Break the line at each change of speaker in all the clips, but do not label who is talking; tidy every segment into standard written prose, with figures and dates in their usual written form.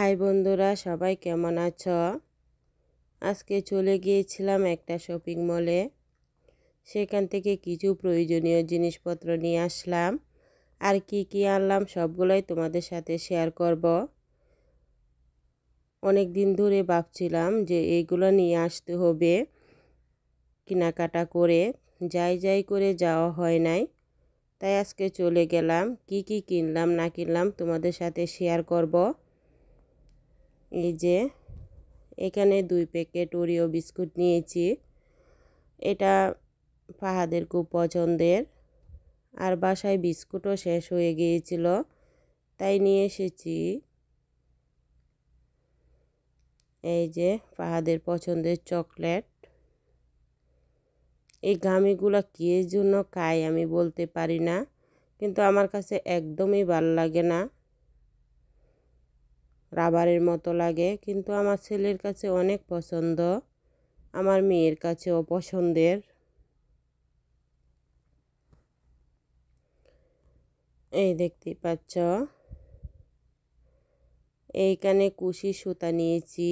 High বন্ধুরা, সবাই কেমন আছো? আজকে চলে গিয়েছিলাম একটা শপিং মলে। সেখান থেকে কিছু প্রয়োজনীয় জিনিসপত্র নিয়ে আসলাম। আর কি আনলাম সবগুলোই তোমাদের সাথে শেয়ার করব। অনেক দিন ধরে ভাবছিলাম যে এইগুলো নিয়ে আসতে হবে, কেনাকাটা করে যাই করে যাওয়া হয় নাই। তাই আজকে চলে গেলাম। কি কিনলাম না কিনলাম তোমাদের সাথে শেয়ার করব। এই যে এখানে 2 প্যাকেট ওরিও বিস্কুট নিয়েছি। এটা ফাহাদের খুব পছন্দের। আর বাসায় বিস্কুটও শেষ হয়ে গিয়েছিল, তাই নিয়ে এসেছি এই যে ফাহাদের পছন্দের চকলেট। এই গামিগুলো কি এর জন্য খাই আমি বলতে পারি না, কিন্তু আমার কাছে একদমই ভালো লাগে না, রাবারের মতো লাগে। কিন্তু আমার ছেলের কাছে অনেক পছন্দ, আমার মেয়ের কাছেও পছন্দের। এই দেখতেই পাচ্ছ, এইখানে কুশি সুতা নিয়েছি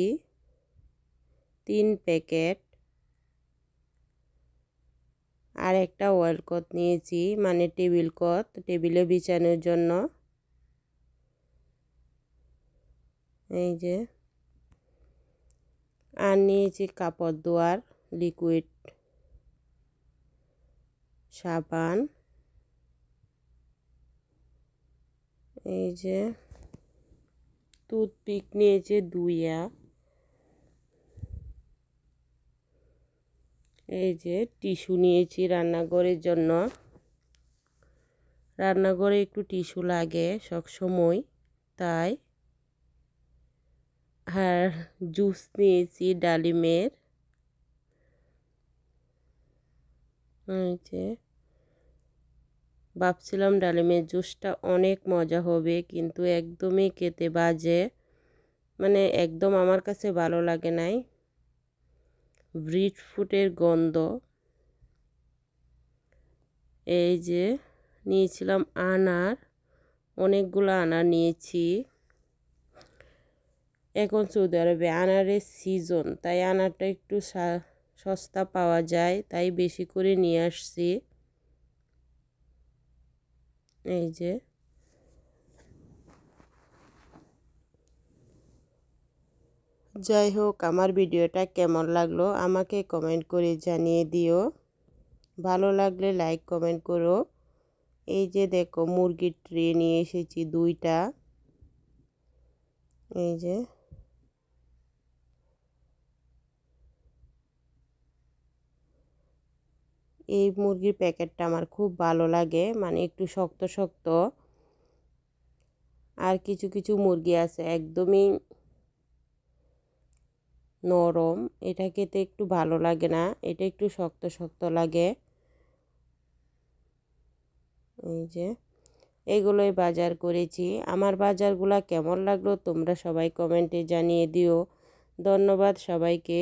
3 প্যাকেট। আর একটা ওয়াল ক্লথ নিয়েছি, মানে টেবিল ক্লথ, টেবিলে বিছানোর জন্য। এই যে আর নিয়েছি কাপড় ধোয়ার লিকুইড সাবান। এই যে টুথপিক নিয়েছি 2টা। এই যে টিস্যু নিয়েছি রান্নাঘরের জন্য। রান্নাঘরে একটু টিস্যু লাগে সব সময়, তাই। আর জুস নিয়েছি ডালিমের। এই যে ভাবছিলাম ডালিমের জুসটা অনেক মজা হবে, কিন্তু একদমই খেতে বাজে, মানে একদম আমার কাছে ভালো লাগে নাই। ব্রিড ফুডের গন্ধ। এই যে নিয়েছিলাম আনার, অনেকগুলো আনার নিয়েছি। এখন সৌদি আরবে আনারের সিজন, তাই আনারটা একটু সস্তা পাওয়া যায়, তাই বেশি করে নিয়ে আসছি। এই যে যাই হোক, আমার ভিডিওটা কেমন লাগলো আমাকে কমেন্ট করে জানিয়ে দিও। ভালো লাগলে লাইক কমেন্ট করো। এই যে দেখো মুরগির ট্রে নিয়ে এসেছি 2টা। এই যে এই মুরগির প্যাকেটটা আমার খুব ভালো লাগে, মানে একটু শক্ত শক্ত। আর কিছু মুরগি আছে একদমই নরম, এটা খেতে একটু ভালো লাগে না, এটা একটু শক্ত শক্ত লাগে। এই যে এগুলোই বাজার করেছি। আমার বাজারগুলা কেমন লাগলো তোমরা সবাই কমেন্টে জানিয়ে দিও। ধন্যবাদ সবাইকে।